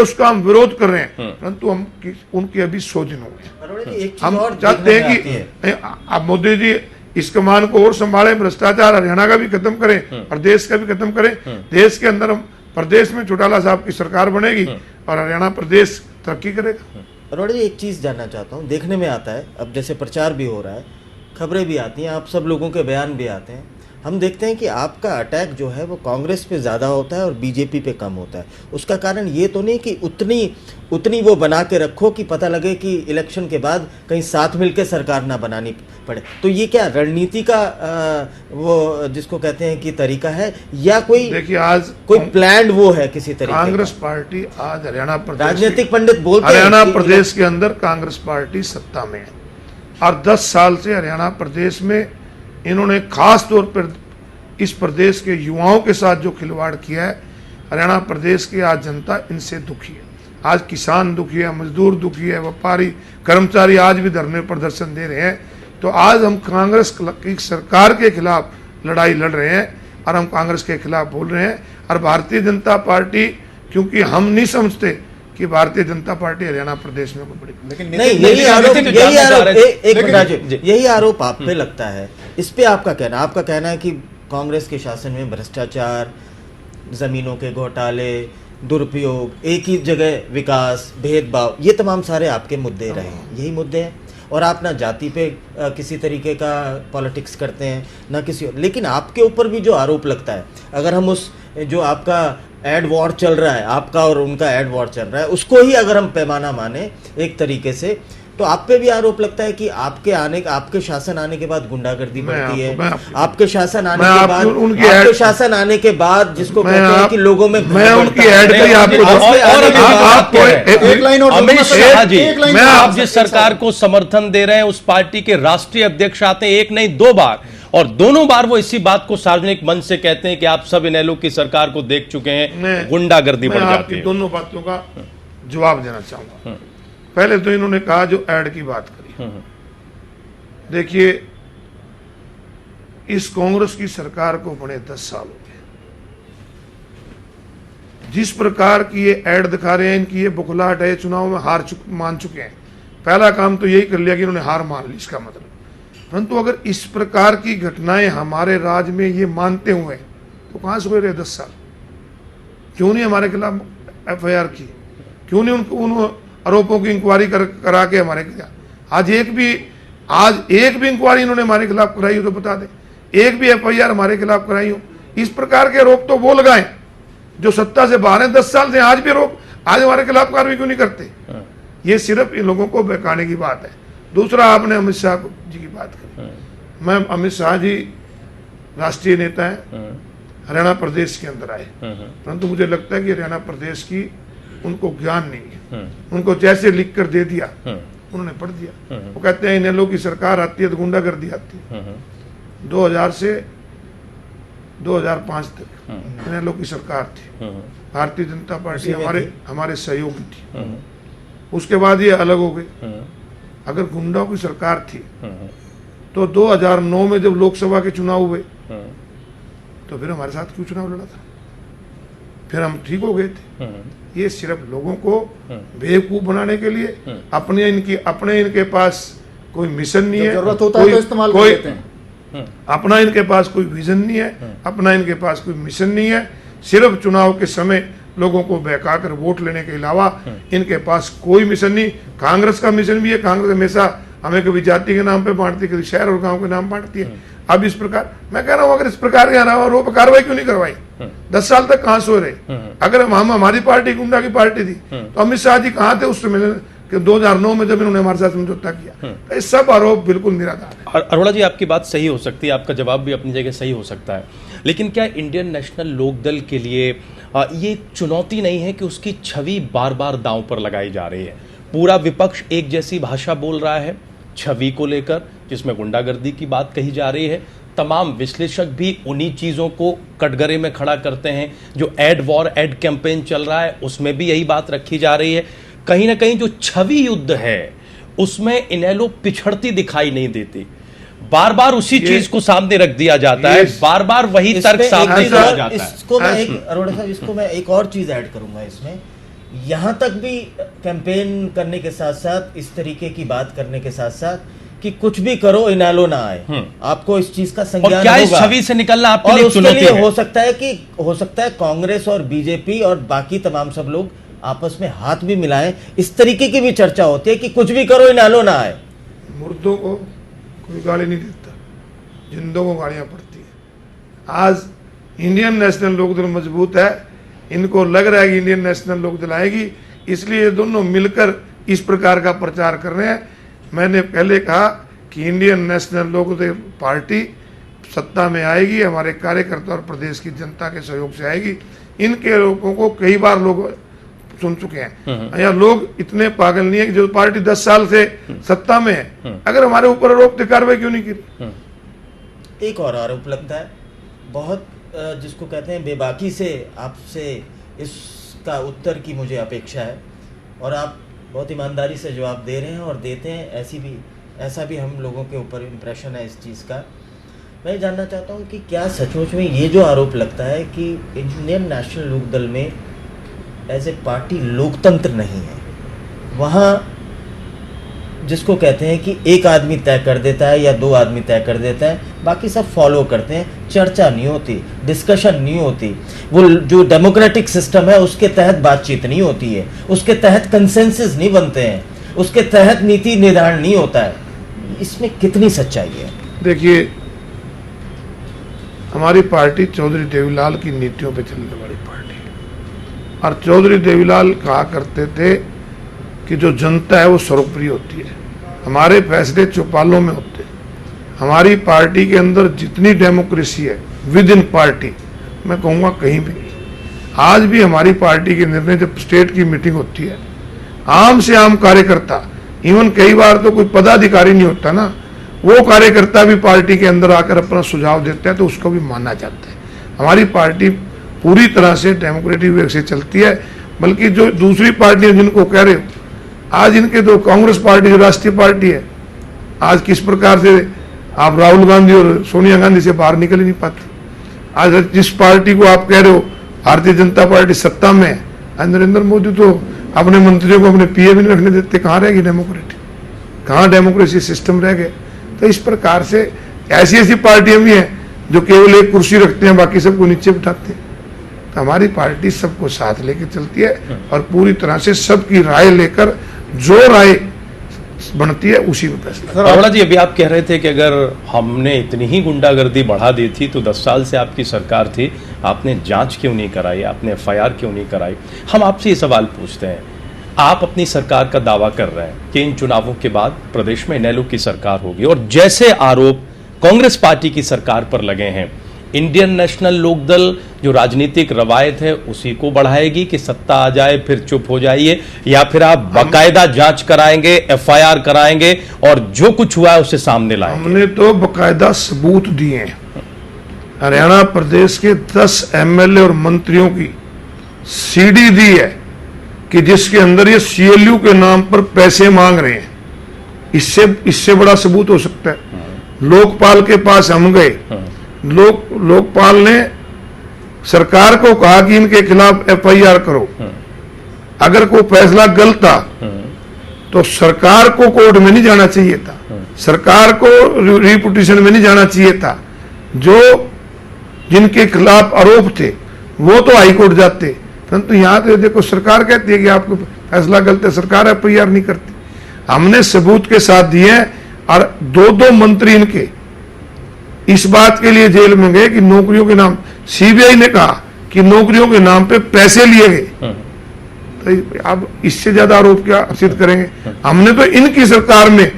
उसका हम विरोध कर रहे हैं, परंतु हम उनकी अभी 100 दिन हो गए। हम चाहते हैं कि अब मोदी जी इस कमान को और संभालें, भ्रष्टाचार हरियाणा का भी खत्म करें, प्रदेश का भी खत्म करें। देश के अंदर हम प्रदेश में चौटाला साहब की सरकार बनेगी और हरियाणा प्रदेश तरक्की करेगा। अरोड़ा जी, एक चीज़ जानना चाहता हूँ, देखने में आता है, अब जैसे प्रचार भी हो रहा है, खबरें भी आती हैं, आप सब लोगों के बयान भी आते हैं, हम देखते हैं कि आपका अटैक जो है वो कांग्रेस पे ज़्यादा होता है और बीजेपी पे कम होता है। उसका कारण ये तो नहीं कि उतनी वो बना के रखो कि पता लगे कि इलेक्शन के बाद कहीं साथ मिलकर सरकार ना बनानी पड़े। तो ये क्या रणनीति का वो जिसको कहते हैं कि तरीका है, या कोई देखिए आज कोई प्लान वो है किसी तरीके कांग्रेस पार्टी आज हरियाणा प्रदेश, राजनीतिक पंडित बोलते हैं हरियाणा प्रदेश के अंदर कांग्रेस पार्टी सत्ता में है और 10 साल से हरियाणा प्रदेश में इन्होंने खास तौर पर इस प्रदेश के युवाओं के साथ जो खिलवाड़ किया है, हरियाणा प्रदेश की आज जनता इनसे दुखी है। आज किसान दुखी है, मजदूर दुखी है, व्यापारी कर्मचारी आज भी धरने प्रदर्शन दे रहे हैं। तो आज हम कांग्रेस की सरकार के खिलाफ लड़ाई लड़ रहे हैं और हम कांग्रेस के खिलाफ बोल रहे हैं। और भारतीय जनता पार्टी, क्योंकि हम नहीं समझते कि भारतीय जनता पार्टी हरियाणा प्रदेश में कोई बड़ी, लेकिन नहीं, यही आरोप आप पे लगता है, इस पे आपका कहना है कि कांग्रेस के शासन में भ्रष्टाचार, जमीनों के घोटाले, दुरुपयोग, एक ही जगह विकास, भेदभाव, ये तमाम सारे आपके मुद्दे रहे हैं, यही मुद्दे हैं। और आप ना जाति पे किसी तरीके का पॉलिटिक्स करते हैं ना किसी और, लेकिन आपके ऊपर भी जो आरोप लगता है, अगर हम उस जो आपका एड वॉर चल रहा है, आपका और उनका एड वॉर चल रहा है, उसको ही अगर हम पैमाना माने एक तरीके से, तो आप पे भी आरोप लगता है कि आपके शासन आने के बाद गुंडागर्दी बढ़ती है, आपके शासन आने के बाद जिसको कहते हैं कि लोगों में मैं उनकी ऐड पे आपको एक लाइन और अमित शाह जी, आप जिस सरकार को समर्थन दे रहे हैं उस पार्टी के राष्ट्रीय अध्यक्ष आते हैं 1 नहीं 2 बार, और दोनों बार वो इसी बात को सार्वजनिक मंच से कहते हैं कि आप सब इनेलो की सरकार को देख चुके हैं, गुंडागर्दी बढ़ जाती है। दोनों बातों का जवाब देना चाहूंगा। पहले तो इन्होंने कहा जो ऐड की बात करी, देखिए इस कांग्रेस की सरकार को बने 10 साल हो गए। जिस प्रकार की ये ऐड दिखा रहे हैं, इनकी ये बुखलाहट है, चुनाव में मान चुके हैं। पहला काम तो यही कर लिया कि इन्होंने हार मान ली, इसका मतलब। परंतु अगर इस प्रकार की घटनाएं हमारे राज्य में ये मानते हुए तो कहां से हो रहे 10 साल? क्यों नहीं हमारे खिलाफ FIR की? क्यों नहीं उन आरोपों की इंक्वायरी करा के हमारे खिलाफ आज एक भी इंक्वायरी इन्होंने हमारे खिलाफ कराई हो तो बता दें, एक भी FIR हमारे खिलाफ कराई हो। इस प्रकार के आरोप तो वो लगाएं जो सत्ता से बाहर हैं 10 साल से, आज भी आरोप, आज हमारे खिलाफ कार्रवाई क्यों नहीं करते? ये सिर्फ इन लोगों को बहकाने की बात है। दूसरा, आपने अमित शाह जी की बात करी। मैं अमित शाह जी राष्ट्रीय नेता है, हरियाणा प्रदेश के अंदर आए, परंतु मुझे लगता है कि हरियाणा प्रदेश की उनको ज्ञान नहीं है। उनको जैसे लिख कर दे दिया उन्होंने पढ़ दिया। वो कहते हैं इनेलो की सरकार आती है तो गुंडागर्दी आती है। 2000 से 2005 तक इनेलो की सरकार थी, भारतीय जनता पार्टी हमारे सहयोगी थी। उसके बाद ये अलग हो गई। अगर गुंडाओं की सरकार थी तो 2009 में जब लोकसभा के चुनाव हुए तो फिर हमारे साथ क्यों चुनाव लड़ा था? फिर हम ठीक हो गए थे। ये सिर्फ लोगों को बेवकूफ बनाने के लिए, अपने इनके पास कोई मिशन नहीं है, जरूरत होता है तो इस्तेमाल कर लेते हैं। अपना इनके पास कोई विजन नहीं है, अपना इनके पास कोई मिशन नहीं है। सिर्फ चुनाव के समय लोगों को बहका कर वोट लेने के अलावा इनके पास कोई मिशन नहीं। कांग्रेस का मिशन भी है, कांग्रेस हमेशा हमें कभी जाति के नाम पे बांटती, कभी शहर और गांव के नाम बांटती है। अब इस प्रकार मैं कह रहा हूं, अगर इस प्रकार के आरोप कार्रवाई क्यों नहीं करवाई? 10 साल तक कहां सो रहे? अगर हमारी पार्टी गुंडा की पार्टी थी तो अमित शाह जी कहां थे उस समय 2009 में जब इन्होंने हमारे साथ समझौता किया? तो ये सब आरोप बिल्कुल निराधार है। अरोड़ा जी, आपकी बात सही हो सकती है, आपका जवाब भी अपनी जगह सही हो सकता है, लेकिन क्या इंडियन नेशनल लोकदल के लिए ये चुनौती नहीं है कि उसकी छवि बार बार दांव पर लगाई जा रही है? पूरा विपक्ष एक जैसी भाषा बोल रहा है छवि को लेकर, जिसमें गुंडागर्दी की बात कही जा रही है। तमाम विश्लेषक भी उन्हीं चीज़ों को कटघरे में खड़ा करते हैं। जो एड वॉर, एड कैंपेन चल रहा है, उसमें भी यही बात रखी जा रही है। कहीं ना कहीं जो छवि युद्ध है उसमें इनेलो पिछड़ती दिखाई नहीं देती। बार बार उसी चीज को सामने रख दिया जाता है, बार बार वही तर्क सामने दिया जाता है। इसको मैं एक अरोड़ा साहब, इसको मैं एक और चीज ऐड करूंगा इसमें। यहाँ तक भी कैंपेन करने के साथ साथ इस तरीके की बात करने के साथ साथ कि कुछ भी करो इनालो ना आए, आपको इस चीज का और संज्ञान क्या इस होगा। छवि से निकलना आपके और लिए उसके चुनौती लिए है? हो सकता है कांग्रेस और बीजेपी और बाकी तमाम सब लोग आपस में हाथ भी मिलाएं। इस तरीके की भी चर्चा होती है कि कुछ भी करो इनालो ना आए। मुर्दों को कोई गाली नहीं देता, जिंदों को गालियां पड़ती है। आज इंडियन नेशनल लोकदल मजबूत है, इनको लग रहा है कि इंडियन नेशनल लोकदल आएगी, इसलिए ये दोनों मिलकर इस प्रकार का प्रचार कर रहे हैं। मैंने पहले कहा कि इंडियन नेशनल लोकदल पार्टी सत्ता में आएगी, हमारे कार्यकर्ता और प्रदेश की जनता के सहयोग से आएगी। इनके लोगों को कई बार लोग सुन चुके हैं। या लोग इतने पागल नहीं है कि जो पार्टी 10 साल से सत्ता में है, अगर हमारे ऊपर आरोप थे, कार्रवाई क्यों नहीं की? एक और आरोप लगता है बहुत, जिसको कहते हैं बेबाकी से आपसे इसका उत्तर की मुझे अपेक्षा है, और आप बहुत ईमानदारी से जवाब दे रहे हैं और देते हैं। ऐसा भी हम लोगों के ऊपर इम्प्रेशन है इस चीज़ का। मैं जानना चाहता हूँ कि क्या सचमुच में ये जो आरोप लगता है कि इंडियन नेशनल लोकदल में एज ए पार्टी लोकतंत्र नहीं है, वहाँ जिसको कहते हैं कि एक आदमी तय कर देता है या 2 आदमी तय कर देता है, बाकी सब फॉलो करते हैं, चर्चा नहीं होती, डिस्कशन नहीं होती, वो जो डेमोक्रेटिक सिस्टम है उसके तहत बातचीत नहीं होती है, उसके तहत कंसेंसस नहीं बनते हैं, उसके तहत नीति निर्धारण नहीं होता है। इसमें कितनी सच्चाई है? देखिए, हमारी पार्टी चौधरी देवीलाल की नीतियों पे चलने वाली पार्टी है, और चौधरी देवीलाल कहा करते थे कि जो जनता है वो सर्वोपरि होती है, हमारे फैसले चौपालों में होते हैं। हमारी पार्टी के अंदर जितनी डेमोक्रेसी है विद इन पार्टी, मैं कहूँगा कहीं भी नहीं। आज भी हमारी पार्टी के निर्णय, जब स्टेट की मीटिंग होती है, आम से आम कार्यकर्ता, इवन कई बार तो कोई पदाधिकारी नहीं होता ना, वो कार्यकर्ता भी पार्टी के अंदर आकर अपना सुझाव देते हैं, तो उसको भी माना जाता है। हमारी पार्टी पूरी तरह से डेमोक्रेटिक वे से चलती है। बल्कि जो दूसरी पार्टियां जिनको कह रहे हो, आज इनके तो कांग्रेस पार्टी जो राष्ट्रीय पार्टी है, आज किस प्रकार से आप राहुल गांधी और सोनिया गांधी से बाहर निकल ही नहीं पाते। आज जिस पार्टी को आप कह रहे हो भारतीय जनता पार्टी सत्ता में है, आज नरेंद्र मोदी तो अपने मंत्रियों को अपने पीए भी नहीं रखने देते। कहाँ रहेगी डेमोक्रेटिक, कहाँ डेमोक्रेसी सिस्टम रह गए? तो इस प्रकार से ऐसी ऐसी पार्टियां भी हैं जो केवल एक कुर्सी रखते हैं, बाकी सबको नीचे बिठाते हैं। तो हमारी पार्टी सबको साथ लेकर चलती है और पूरी तरह से सबकी राय लेकर जो राय बनती है उसी में फैसला। अरोड़ा जी, अभी आप कह रहे थे कि अगर हमने इतनी ही गुंडागर्दी बढ़ा दी थी तो 10 साल से आपकी सरकार थी, आपने जांच क्यों नहीं कराई, आपने एफआईआर क्यों नहीं कराई? हम आपसे ये सवाल पूछते हैं, आप अपनी सरकार का दावा कर रहे हैं कि इन चुनावों के बाद प्रदेश में इनेलो की सरकार होगी, और जैसे आरोप कांग्रेस पार्टी की सरकार पर लगे हैं, इंडियन नेशनल लोकदल जो राजनीतिक रवायत है उसी को बढ़ाएगी कि सत्ता आ जाए फिर चुप हो जाइए, या फिर आप बाकायदा जांच कराएंगे, एफआईआर कराएंगे और जो कुछ हुआ है उसे सामने लाएंगे? हमने तो बाकायदा सबूत दिए हैं। हरियाणा प्रदेश के 10 एमएलए और मंत्रियों की सीडी दी है कि जिसके अंदर ये सीएलयू के नाम पर पैसे मांग रहे हैं। इससे बड़ा सबूत हो सकता है? लोकपाल के पास हम गए, लोकपाल ने सरकार को कहा कि इनके खिलाफ एफआईआर करो। अगर कोई फैसला गलत था तो सरकार को कोर्ट में नहीं जाना चाहिए था, सरकार को रिपिटिशन में नहीं जाना चाहिए था। जो जिनके खिलाफ आरोप थे वो तो हाईकोर्ट जाते, परंतु यहाँ तो देखो सरकार कहती है कि आपको फैसला गलत है, सरकार एफआईआर नहीं करती। हमने सबूत के साथ दिए, और 2 मंत्री इनके इस बात के लिए जेल में गए कि नौकरियों के नाम, सीबीआई ने कहा कि नौकरियों के नाम पे पैसे लिए गए। तो अब इससे ज्यादा आरोप क्या सिद्ध करेंगे? हमने तो इनकी सरकार में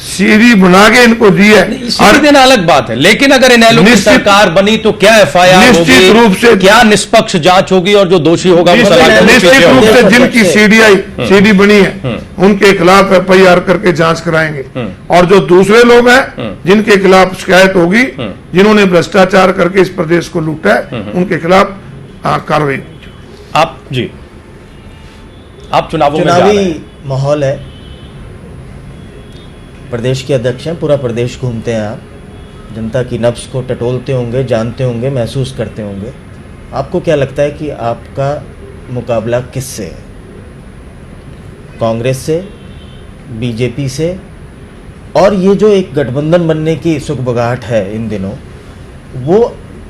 सीडी बना के इनको दी है। सीडी देना अलग बात है, लेकिन अगर इनेलो की सरकार बनी तो क्या एफआईआर होगी, निश्चित रूप से क्या निष्पक्ष जांच होगी, और जो दोषी होगा वो निश्चित रूप से जिनकी सीडी बनी है उनके खिलाफ एफआईआर करके जांच कराएंगे, और जो दूसरे लोग हैं जिनके खिलाफ शिकायत होगी, जिन्होंने भ्रष्टाचार करके इस प्रदेश को लूटा है, उनके खिलाफ कार्रवाई। आप चुनावी माहौल है, प्रदेश के अध्यक्ष हैं, पूरा प्रदेश घूमते हैं आप, जनता की नब्ज को टटोलते होंगे, जानते होंगे, महसूस करते होंगे। आपको क्या लगता है कि आपका मुकाबला किससे है? कांग्रेस से, बीजेपी से, और ये जो एक गठबंधन बनने की सुगबुगाहट है इन दिनों, वो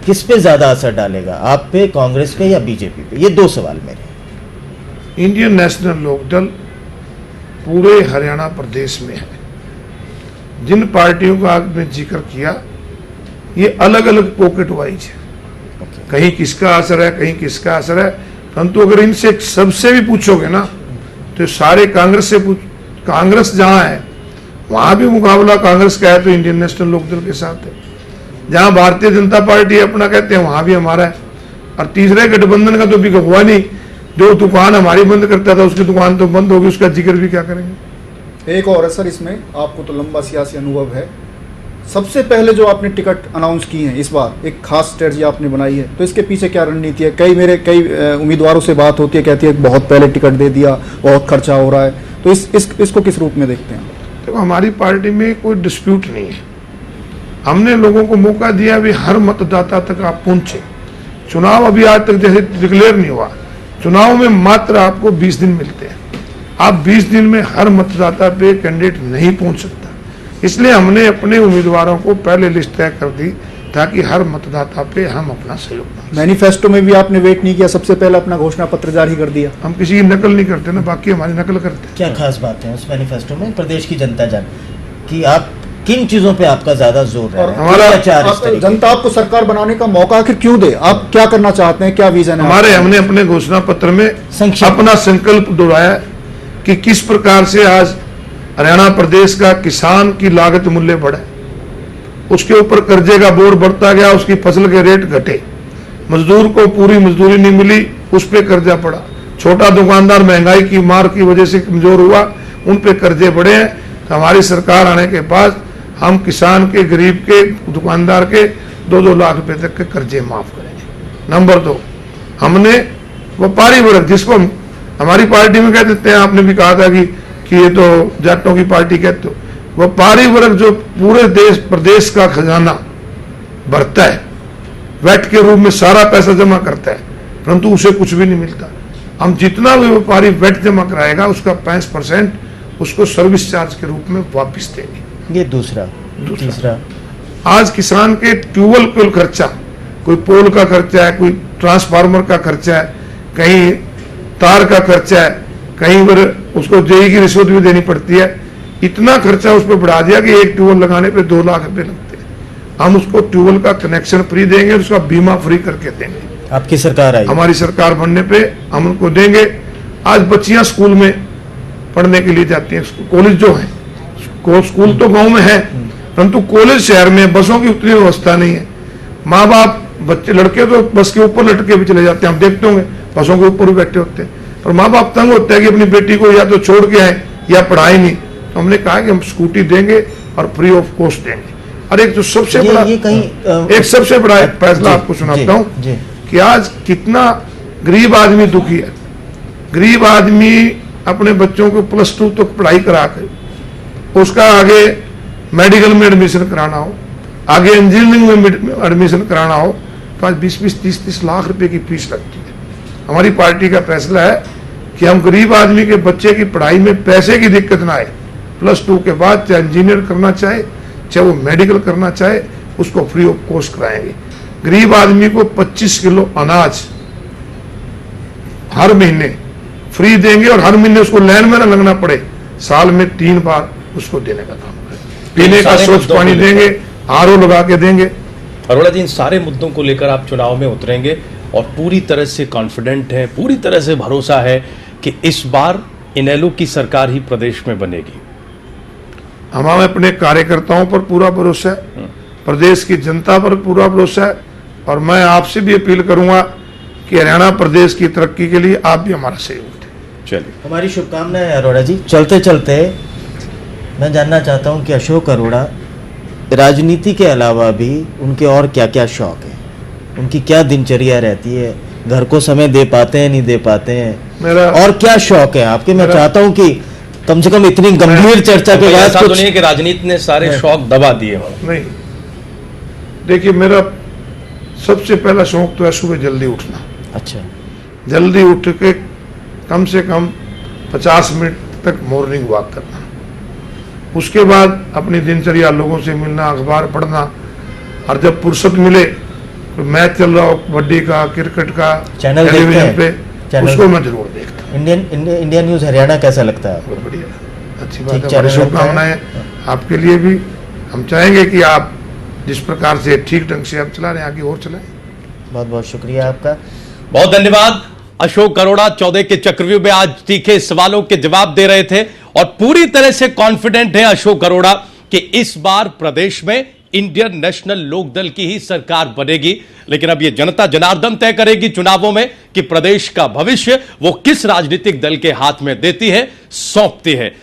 किस पे ज़्यादा असर डालेगा, आप पे, कांग्रेस पे या बीजेपी पे? ये 2 सवाल मेरे। इंडियन नेशनल लोकदल पूरे हरियाणा प्रदेश में है। जिन पार्टियों का आपने जिक्र किया, ये अलग अलग पॉकेट वाइज है, कहीं किसका असर है, कहीं किसका असर है, परंतु अगर इनसे सबसे भी पूछोगे ना, तो सारे कांग्रेस से कांग्रेस जहां है वहां भी मुकाबला कांग्रेस का है तो इंडियन नेशनल लोकदल के साथ है। जहां भारतीय जनता पार्टी अपना कहते हैं वहां भी हमारा है। और तीसरे गठबंधन का तो भी हुआ नहीं, जो दुकान हमारी बंद करता था उसकी दुकान तो बंद होगी, उसका जिक्र भी क्या करेंगे। एक और है सर, इसमें आपको तो लंबा सियासी अनुभव है। सबसे पहले जो आपने टिकट अनाउंस की है इस बार, एक खास स्ट्रेटजी आपने बनाई है, तो इसके पीछे क्या रणनीति है? कई उम्मीदवारों से बात होती है, कहती है बहुत पहले टिकट दे दिया, बहुत खर्चा हो रहा है, तो इसको किस रूप में देखते हैं? देखो, हमारी पार्टी में कोई डिस्प्यूट नहीं है। हमने लोगों को मौका दिया भी हर मतदाता तक आप पहुंचे। चुनाव अभी आज तक जैसे डिक्लेयर नहीं हुआ, चुनाव में मात्र आपको 20 दिन मिलते हैं। आप 20 दिन में हर मतदाता पे कैंडिडेट नहीं पहुंच सकता, इसलिए हमने अपने उम्मीदवारों को पहले लिस्ट तय कर दी ताकि हर मतदाता पे हम अपना सहयोग दें। मैनिफेस्टो में भी आपने वेट नहीं किया, सबसे पहले अपना घोषणा पत्र जारी कर दिया। हम किसी की नकल नहीं करते ना, बाकी हमारी नकल करते हैं। क्या खास बात है उस मैनिफेस्टो में, प्रदेश की जनता जाने कि आप किन चीजों पे आपका ज्यादा जोर है? और हमारा जनता आपको सरकार बनाने का मौका आखिर क्यों दे? आप क्या करना चाहते हैं, क्या विजन है? हमने अपने घोषणा पत्र में अपना संकल्प दोहराया कि किस प्रकार से आज हरियाणा प्रदेश का किसान की लागत मूल्य बढ़े, उसके ऊपर कर्जे का बोझ बढ़ता गया, उसकी फसल के रेट घटे, मजदूर को पूरी मजदूरी नहीं मिली, उस पर कर्जा पड़ा, छोटा दुकानदार महंगाई की मार की वजह से कमजोर हुआ, उन पे कर्जे बढ़े हैं। तो हमारी सरकार आने के बाद हम किसान के, गरीब के, दुकानदार के 2-2 लाख रुपए तक के कर्जे माफ करेंगे। नंबर 2, हमने व्यापारी वर्ग, जिसको हमारी पार्टी में कह देते हैं, आपने भी कहा था कि ये तो जाटों की पार्टी कहते हो, व्यापारी वर्ग जो पूरे प्रदेश का खजाना भरता है, वैट के रूप में सारा पैसा जमा करता है, परंतु उसे कुछ भी नहीं मिलता। हम जितना भी व्यापारी वैट जमा कराएगा उसका 5% उसको सर्विस चार्ज के रूप में वापस देंगे। ये दूसरा। तीसरा, आज किसान के ट्यूबवेल का खर्चा, कोई पोल का खर्चा है, कोई ट्रांसफार्मर का खर्चा है, कहीं तार का खर्चा है, कहीं पर उसको जेई की रिश्वत भी देनी पड़ती है। इतना खर्चा उस पर बढ़ा दिया कि एक ट्यूबवेल लगाने पे 2 लाख रुपए लगते हैं। हम उसको ट्यूबवेल का कनेक्शन फ्री देंगे, उसका बीमा फ्री करके देंगे। आपकी सरकार आई, हमारी सरकार बनने पे हम उनको देंगे। आज बच्चियां स्कूल में पढ़ने के लिए जाती हैं, कॉलेज जो है, स्कूल तो गांव में है, परंतु कॉलेज शहर में, बसों की उतनी व्यवस्था नहीं है। माँ बाप, बच्चे, लड़के तो बस के ऊपर लटके भी चले जाते हैं, हम देखते होंगे, बसों के ऊपर भी बैठे होते हैं, पर माँ बाप तंग होते हैं कि अपनी बेटी को या तो छोड़ के आए या पढ़ाई नहीं। तो हमने कहा कि हम स्कूटी देंगे और फ्री ऑफ कॉस्ट देंगे। और एक जो सबसे बड़ा, एक सबसे बड़ा एक फैसला आपको सुनाता हूँ कि आज कितना गरीब आदमी दुखी है। गरीब आदमी अपने बच्चों को +2 तक पढ़ाई करा कर, उसका आगे मेडिकल में एडमिशन कराना हो, आगे इंजीनियरिंग में एडमिशन कराना हो, तो आज 20-20, 30-30 लाख रुपए की फीस लगती है। हमारी पार्टी का फैसला है कि हम गरीब आदमी के बच्चे की पढ़ाई में पैसे की दिक्कत ना आए, +2 के बाद चाहे इंजीनियर करना चाहे, चाहे वो मेडिकल करना चाहे, उसको फ्री ऑफ कॉस्ट कराएंगे। गरीब आदमी को 25 किलो अनाज हर महीने फ्री देंगे और हर महीने उसको लाइन में न लगना पड़े, साल में 3 बार उसको देने का काम करें। पीने का स्वच्छ पानी देंगे, आरओ लगा के देंगे। अरोड़ा जी, इन सारे मुद्दों को लेकर आप चुनाव में उतरेंगे और पूरी तरह से कॉन्फिडेंट है, पूरी तरह से भरोसा है कि इस बार इनेलो की सरकार ही प्रदेश में बनेगी? हमें अपने कार्यकर्ताओं पर पूरा भरोसा है, प्रदेश की जनता पर पूरा भरोसा है, और मैं आपसे भी अपील करूंगा कि हरियाणा प्रदेश की तरक्की के लिए आप भी हमारा सहयोग दें। चलिए, हमारी शुभकामनाएं अरोड़ा जी। चलते चलते मैं जानना चाहता हूं कि अशोक अरोड़ा राजनीति के अलावा भी उनके और क्या क्या शौक है, उनकी क्या दिनचर्या रहती है, घर को समय दे पाते हैं, नहीं दे पाते हैं, और क्या शौक है आपके? मैं चाहता हूं कि कम से कम इतनी गंभीर चर्चा के बाद ऐसा तो नहीं है कि राजनीति ने सारे शौक दबा दिए हो? नहीं, देखिए, मेरा सबसे पहला शौक तो है सुबह जल्दी उठना। अच्छा। जल्दी उठ के कम से कम 50 मिनट तक मॉर्निंग वॉक करना, उसके बाद अपनी दिनचर्या, लोगों से मिलना, अखबार पढ़ना, और जब फुर्सत मिले तो मैच चल रहा हो कबड्डी का, क्रिकेट का, चैनल देखते टेलीविजन हैं? पे, चैनल? उसको मैं जरूर देखता हूँ। इंडियन न्यूज़ हरियाणा कैसा लगता है आपको? बहुत बढ़िया, अच्छी ठीक बात है। चैनल बड़ी लगता शुभकामनाएं आपके लिए भी। हम चाहेंगे कि आप जिस प्रकार से ठीक ढंग से आप चला रहे हैं, आगे और चलाएं। बहुत बहुत शुक्रिया आपका। बहुत धन्यवाद। अशोक अरोड़ा 14 के चक्रव्यूह में आज तीखे सवालों के जवाब दे रहे थे और पूरी तरह से कॉन्फिडेंट है अशोक अरोड़ा कि इस बार प्रदेश में इंडियन नेशनल लोकदल की ही सरकार बनेगी। लेकिन अब यह जनता जनार्दन तय करेगी चुनावों में कि प्रदेश का भविष्य वो किस राजनीतिक दल के हाथ में देती है, सौंपती है।